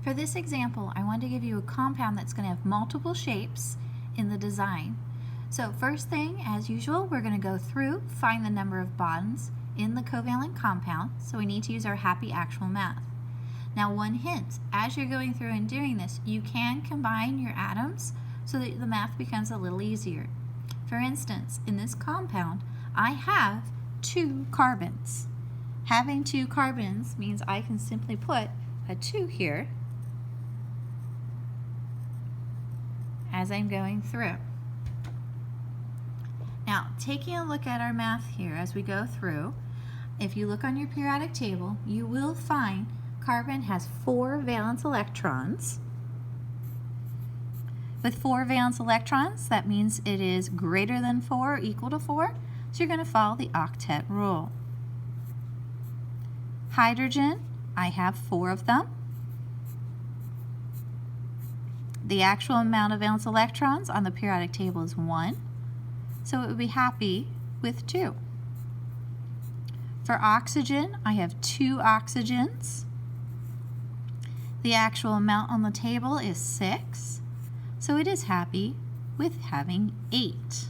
For this example, I want to give you a compound that's going to have multiple shapes in the design. So first thing, as usual, we're going to go through, find the number of bonds in the covalent compound, so we need to use our happy actual math. Now one hint, as you're going through and doing this, you can combine your atoms so that the math becomes a little easier. For instance, in this compound, I have 2 carbons. Having 2 carbons means I can simply put a 2 here as I'm going through. Now, taking a look at our math here as we go through, if you look on your periodic table, you will find carbon has 4 valence electrons. With 4 valence electrons, that means it is greater than 4 or equal to 4, so you're going to follow the octet rule. Hydrogen, I have 4 of them. The actual amount of valence electrons on the periodic table is 1, so it would be happy with 2. For oxygen, I have 2 oxygens. The actual amount on the table is 6, so it is happy with having 8,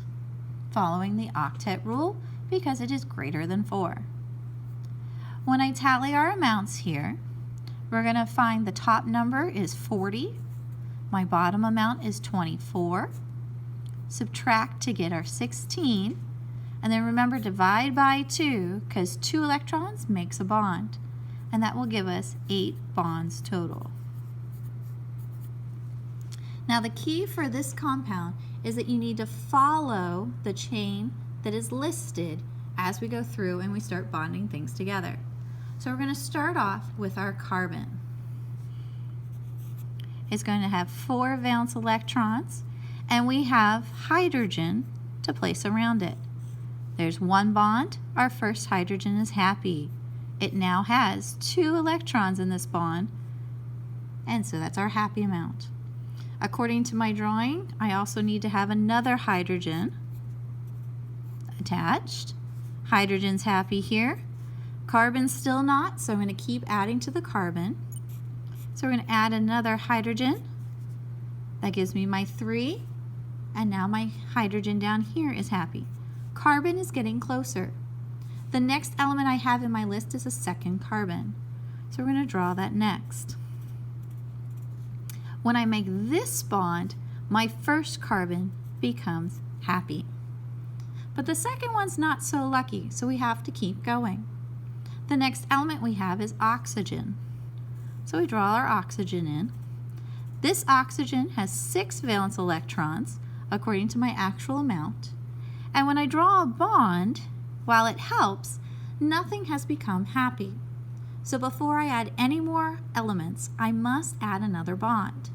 following the octet rule because it is greater than 4. When I tally our amounts here, we're going to find the top number is 40, my bottom amount is 24, subtract to get our 16, and then remember divide by 2 because 2 electrons makes a bond, and that will give us 8 bonds total. Now the key for this compound is that you need to follow the chain that is listed as we go through and we start bonding things together. So we're going to start off with our carbon. It's going to have 4 valence electrons, and we have hydrogen to place around it. There's 1 bond. Our first hydrogen is happy. It now has 2 electrons in this bond, and so that's our happy amount. According to my drawing, I also need to have another hydrogen attached. Hydrogen's happy here. Carbon's still not, so I'm going to keep adding to the carbon. So we're going to add another hydrogen. That gives me my 3, and now my hydrogen down here is happy. Carbon is getting closer. The next element I have in my list is a second carbon. So we're going to draw that next. When I make this bond, my first carbon becomes happy. But the second one's not so lucky, so we have to keep going. The next element we have is oxygen. So we draw our oxygen in. This oxygen has 6 valence electrons, according to my actual amount. And when I draw a bond, while it helps, nothing has become happy. So before I add any more elements, I must add another bond.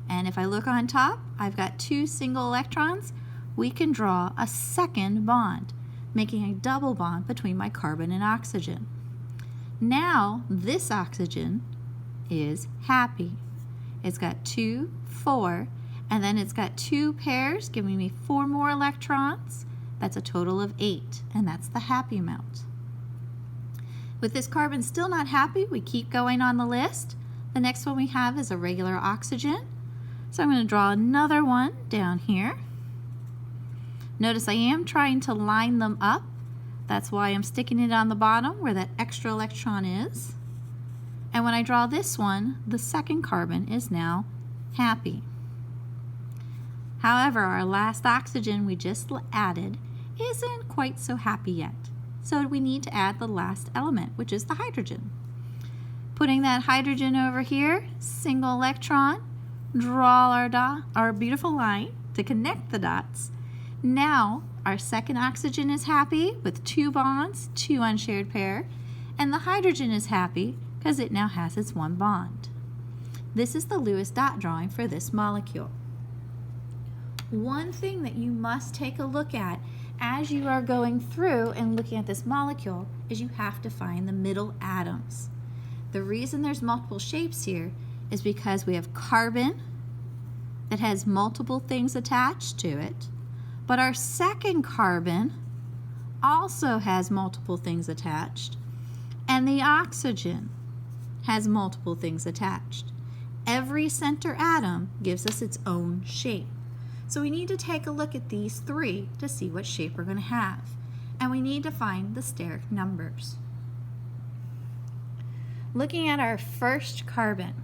And if I look on top, I've got 2 single electrons. We can draw a second bond, making a double bond between my carbon and oxygen. Now, this oxygen is happy. It's got 2, 4, and then it's got 2 pairs, giving me 4 more electrons. That's a total of 8, and that's the happy amount. With this carbon still not happy, we keep going on the list. The next one we have is a regular oxygen. So I'm going to draw another one down here. Notice I am trying to line them up. That's why I'm sticking it on the bottom where that extra electron is. And when I draw this one, the second carbon is now happy. However, our last oxygen we just added isn't quite so happy yet. So we need to add the last element, which is the hydrogen. Putting that hydrogen over here, single electron, draw our beautiful line to connect the dots. Now our second oxygen is happy with 2 bonds, 2 unshared pair, and the hydrogen is happy because it now has its 1 bond. This is the Lewis dot drawing for this molecule. One thing that you must take a look at as you are going through and looking at this molecule is you have to find the middle atoms. The reason there's multiple shapes here is because we have carbon that has multiple things attached to it, but our second carbon also has multiple things attached, and the oxygen has multiple things attached. every center atom gives us its own shape. So we need to take a look at these three to see what shape we're going to have. And we need to find the steric numbers. Looking at our first carbon,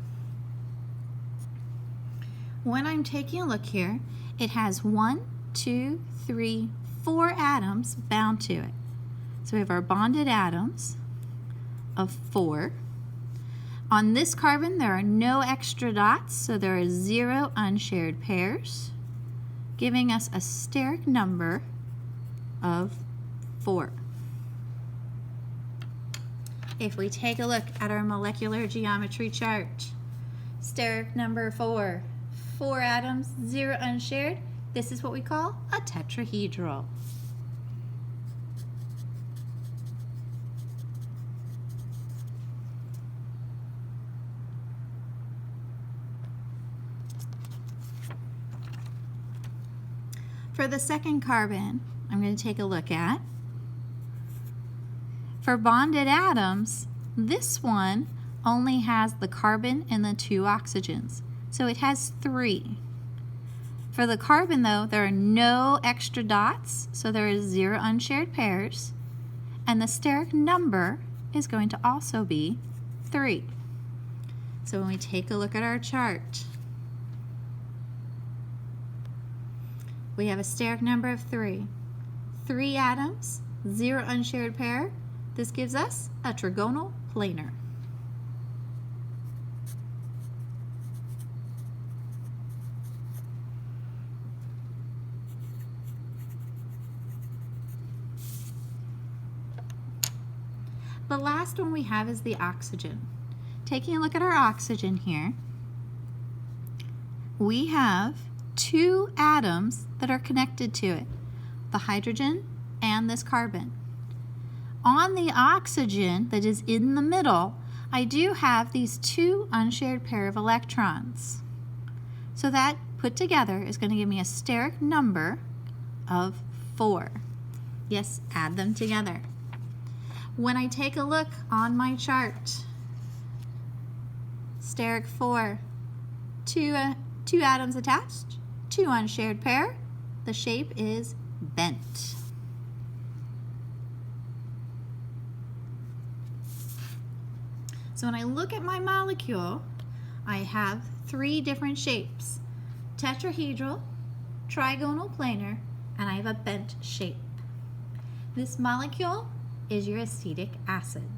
when I'm taking a look here, it has 1, 2, 3, 4 atoms bound to it. So we have our bonded atoms of 4. On this carbon, there are no extra dots, so there are 0 unshared pairs, giving us a steric number of 4. If we take a look at our molecular geometry chart, steric number 4, 4 atoms, 0 unshared. This is what we call a tetrahedral. For the second carbon, I'm going to take a look at. For bonded atoms, this one only has the carbon and the 2 oxygens, so it has 3. For the carbon, though, there are no extra dots, so there is 0 unshared pairs, and the steric number is going to also be 3. So when we take a look at our chart, we have a steric number of 3. 3 atoms, 0 unshared pair. This gives us a trigonal planar. The last one we have is the oxygen. Taking a look at our oxygen here, we have 2 atoms that are connected to it, the hydrogen and this carbon. On the oxygen that is in the middle, I do have these 2 unshared pair of electrons. So that put together is going to give me a steric number of 4. Yes, add them together. When I take a look on my chart, steric 4, 2 atoms attached, 2 unshared pair. The shape is bent. So when I look at my molecule, I have 3 different shapes: tetrahedral, trigonal planar, and I have a bent shape. This molecule is your acetic acid.